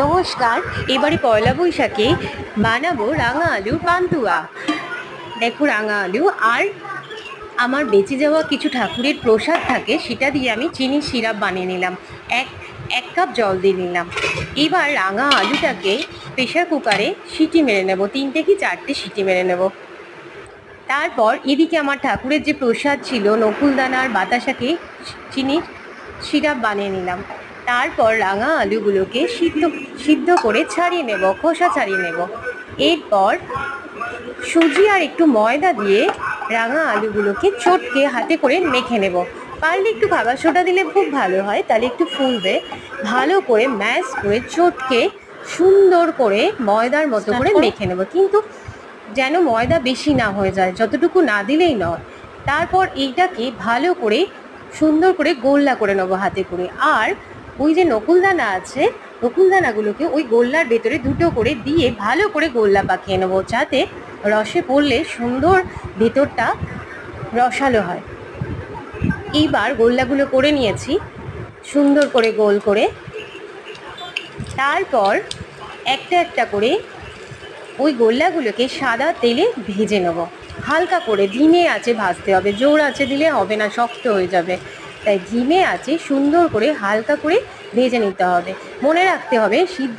নমস্কার। এবারে পয়লা বৈশাখে বানাবো রাঙা আলুর পান্তুয়া। দেখো, রাঙা আলু আর আমার বেঁচে যাওয়া কিছু ঠাকুরের প্রসাদ থাকে, সেটা দিয়ে আমি চিনির সিরাপ বানিয়ে নিলাম। এক এক কাপ জল দিয়ে নিলাম। এবার রাঙা আলুটাকে প্রেশার কুকারে সিটি মেরে নেব, 3টে কি 4টে সিটি মেরে নেব। তারপর এদিকে আমার ঠাকুরের যে প্রসাদ ছিল নকুলদানার বাতাসাকে চিনির সিরাপ বানিয়ে নিলাম। তারপর রাঙা আলুগুলোকে সিদ্ধ করে ছাড়িয়ে নেব, খোসা ছাড়িয়ে নেব। এরপর সুজি আর একটু ময়দা দিয়ে রাঙা আলুগুলোকে চটকে হাতে করে মেখে নেব। পারলে একটু খাবার সোডা দিলে খুব ভালো হয়, তাহলে একটু ফুলবে। ভালো করে ম্যাশ করে চটকে সুন্দর করে ময়দার মতো করে মেখে নেব, কিন্তু যেন ময়দা বেশি না হয়ে যায়, যতটুকু না দিলেই নয়। তারপর এইটাকে ভালো করে সুন্দর করে গোল্লা করে নেবো হাতে করে। আর ওই যে নকুলদানা আছে, নকুলদানাগুলোকে ওই গোল্লার ভেতরে দুটো করে দিয়ে ভালো করে গোল্লা পাকিয়ে নেবো, যাতে রসে পড়লে সুন্দর ভেতরটা রসালো হয়। এইবার গোল্লাগুলো করে নিয়েছি সুন্দর করে গোল করে। তারপর একটা একটা করে ওই গোল্লাগুলোকে সাদা তেলে ভেজে নেব, হালকা করে ধিমে আঁচে ভাজতে হবে। জোর আঁচে দিলে হবে না, শক্ত হয়ে যাবে। তাই ধিমে আঁচে সুন্দর করে হালকা করে ভেজে নিতে হবে। মনে রাখতে হবে সিদ্ধ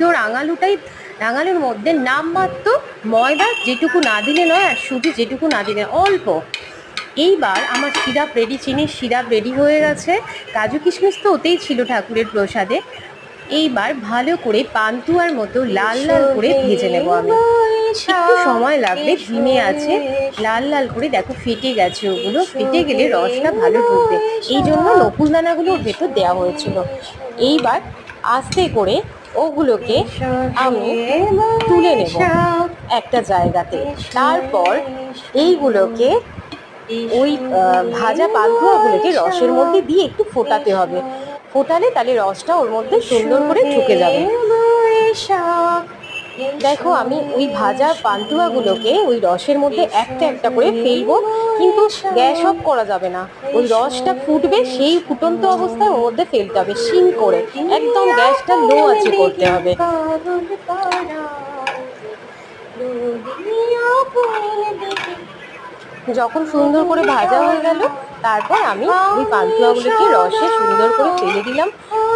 রাঙালুর মধ্যে নামমাত্র ময়দা যেটুকু না দিলে নয়, আর সুজি যেটুকু না দিলে অল্প। এইবার আমার সিরাপ রেডি, চিনির সিরাপ রেডি হয়ে গেছে। কাজু কিশমিশ তো ওতেই ছিল ঠাকুরের প্রসাদে। এইবার ভালো করে পান্তুয়ার মতো লাল লাল করে ভেজে নেব আমি। একটু সময় লাগবে, ধিমে আছে লাল লাল করে। দেখো ফেটে গেছে, ওগুলো ফেটে গেলে রসটা ভালো ঢুকবে, এই জন্য নকুলদানাগুলো ওর ভেতর দেওয়া হয়েছিল। এইবার আস্তে করে ওগুলোকে আমি তুলে নেব একটা জায়গাতে। তারপর এইগুলোকে ওই ভাজা পান্তুয়াগুলোকে রসের মধ্যে দিয়ে একটু ফোটাতে হবে। ফোটালে তাহলে রসটা ওর মধ্যে সুন্দর করে ঢুকে যাবে। দেখো, আমি ওই ভাজা পান্তুয়াগুলোকে ওই রসের মধ্যে একটা একটা করে ফেলবো, কিন্তু গ্যাস অফ করা যাবে না। ওই রসটা ফুটবে, সেই ফুটন্ত অবস্থায় ওর মধ্যে ফেলতে হবে সিম করে, একদম গ্যাসটা লো আঁচে করতে হবে। যখন সুন্দর করে ভাজা হয়ে গেল, তারপর আমি ওই পান্তুয়াগুলোকে রসে সুন্দর করে ফেলে দিলাম।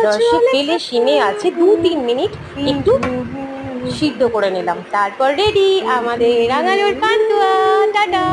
রসে ফেলে সিমে আছে 2-3 মিনিট একটু সিদ্ধ করে নিলাম। তারপর রেডি আমাদের রাঙালুর পান্তুয়া। টাটা।